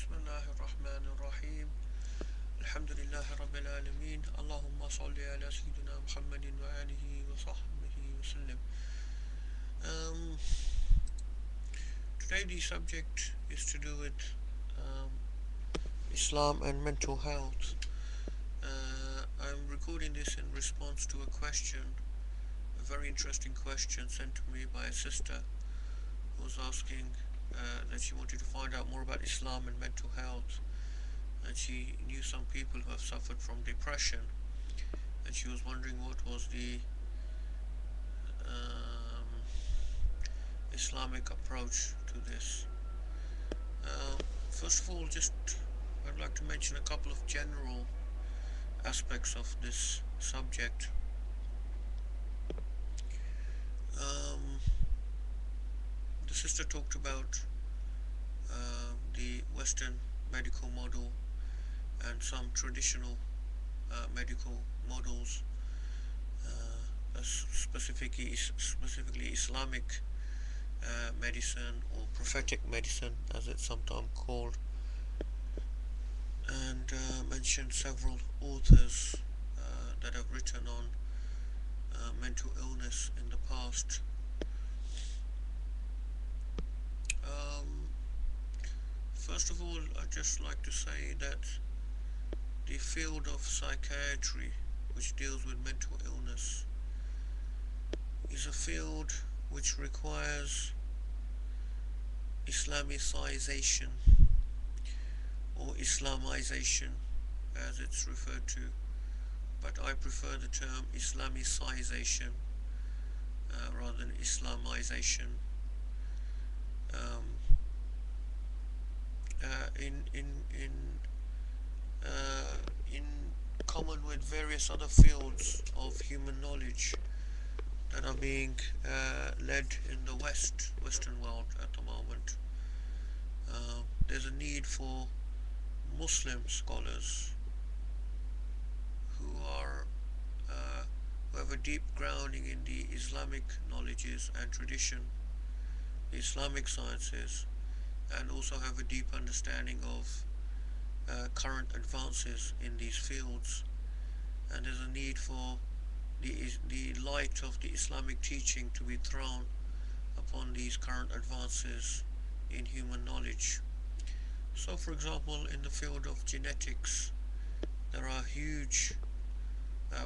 بسم الله الرحمن الرحيم. الحمد لله رب العالمين. اللهم صل على سيدنا محمد وآله وصحبه وسلم. Um, Today the subject is to do with um, Islam and mental health. I'm recording this in response to a question, a very interesting question sent to me by a sister who was asking that she wanted to find out more about Islam and mental health, and she knew some people who have suffered from depression, and she was wondering what was the um, Islamic approach to this. Uh, First of all, just I'd like to mention a couple of general aspects of this subject. Um, the sister talked about the Western medical model and some traditional medical models, specifically Islamic medicine or prophetic medicine, as it's sometimes called, and mentioned several authors that have written on mental illness in the past. Um, First of all, I'd just like to say that the field of psychiatry, which deals with mental illness, is a field which requires Islamicization or Islamization, as it's referred to, but I prefer the term Islamicization rather than Islamization. Um, uh, in common with various other fields of human knowledge that are being led in the Western world at the moment. There's a need for Muslim scholars who are who have a deep grounding in the Islamic knowledges and tradition, the Islamic sciences, and also have a deep understanding of current advances in these fields. And there's a need for the light of the Islamic teaching to be thrown upon these current advances in human knowledge. So, for example, in the field of genetics, there are huge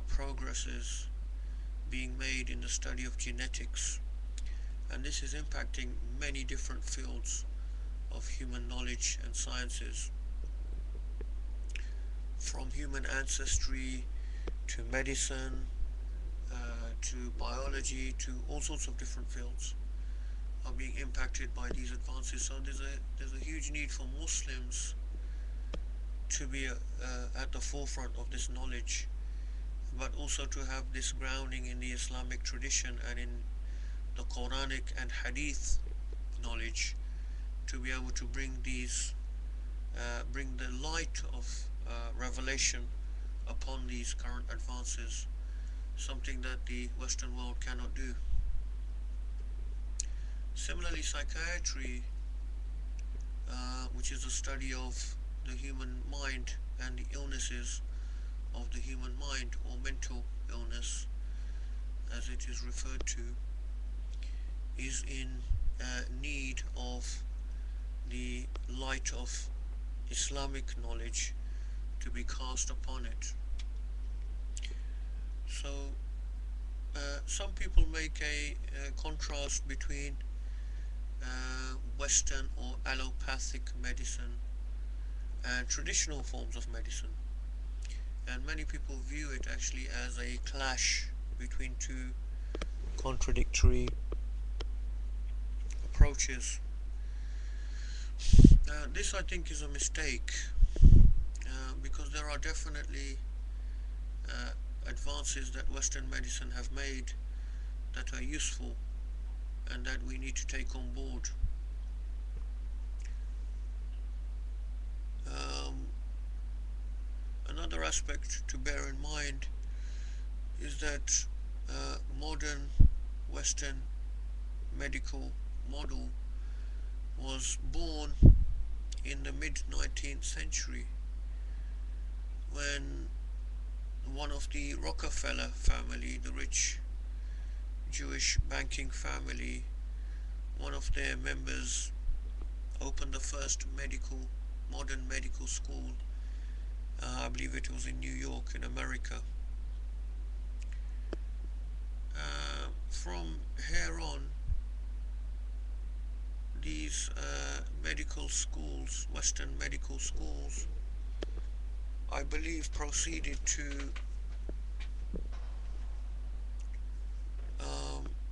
progresses being made in the study of genetics, and this is impacting many different fields of human knowledge and sciences, from human ancestry to medicine to biology to all sorts of different fields are being impacted by these advances. So there's a huge need for Muslims to be at the forefront of this knowledge, but also to have this grounding in the Islamic tradition and in the Quranic and Hadith knowledge, to be able to bring the light of revelation upon these current advances, something that the Western world cannot do. Similarly, psychiatry, which is the study of the human mind and the illnesses of the human mind, or mental illness as it is referred to, is in need of the light of Islamic knowledge to be cast upon it. So, some people make a contrast between Western or allopathic medicine and traditional forms of medicine, and many people view it actually as a clash between two contradictory approaches. This, I think, is a mistake because there are definitely uh, advances that Western medicine have made that are useful and that we need to take on board. Um, Another aspect to bear in mind is that modern Western medical model was born in the mid 19th century when one of the Rockefeller family, the rich Jewish banking family, one of their members opened the first modern medical school. I believe it was in New York, in America. From here on, these medical schools, Western medical schools, I believe proceeded to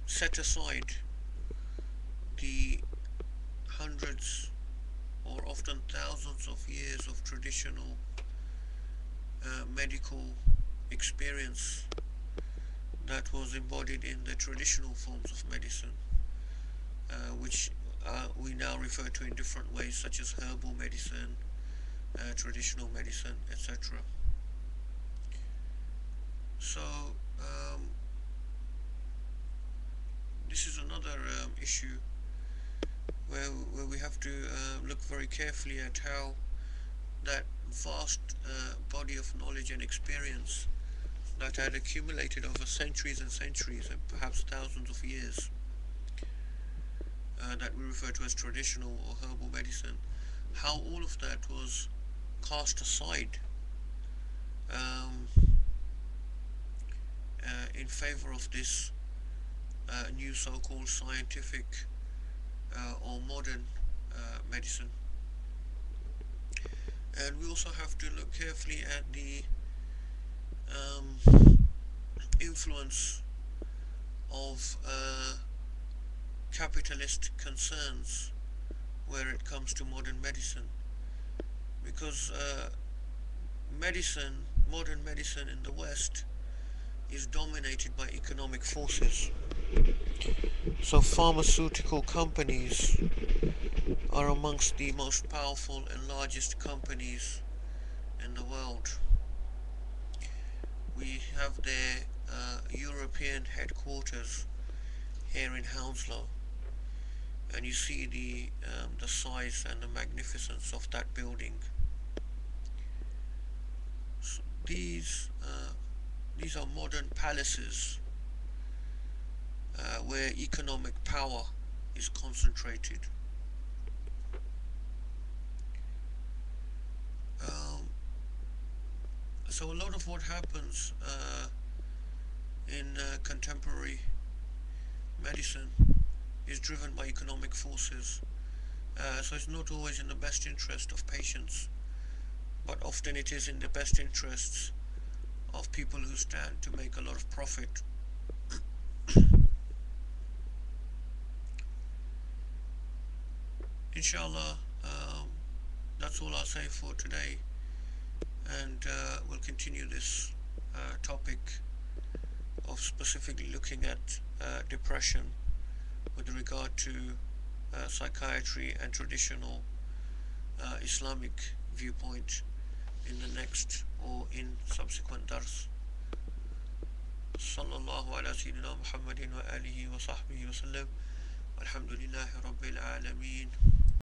set aside the hundreds or often thousands of years of traditional medical experience that was embodied in the traditional forms of medicine, which we now refer to in different ways, such as herbal medicine, traditional medicine, etc. So, um, this is another issue where we have to look very carefully at how that vast body of knowledge and experience that had accumulated over centuries and centuries and perhaps thousands of years, that we refer to as traditional or herbal medicine, how all of that was cast aside um, in favor of this new so-called scientific or modern medicine. And we also have to look carefully at the influence of capitalist concerns where it comes to modern medicine, because modern medicine in the West is dominated by economic forces. So pharmaceutical companies are amongst the most powerful and largest companies in the world. We have their European headquarters here in Hounslow, and you see the size and the magnificence of that building. So these are modern palaces where economic power is concentrated. Um, so a lot of what happens in contemporary medicine is driven by economic forces. So it's not always in the best interest of patients, but often it is in the best interests of people who stand to make a lot of profit. Inshallah, that's all I'll say for today, and we'll continue this topic of specifically looking at depression with regard to psychiatry and traditional Islamic viewpoint in the next or in subsequent dars. صلى الله على سيدنا محمد وآله وصحبه وسلم والحمد لله رب العالمين.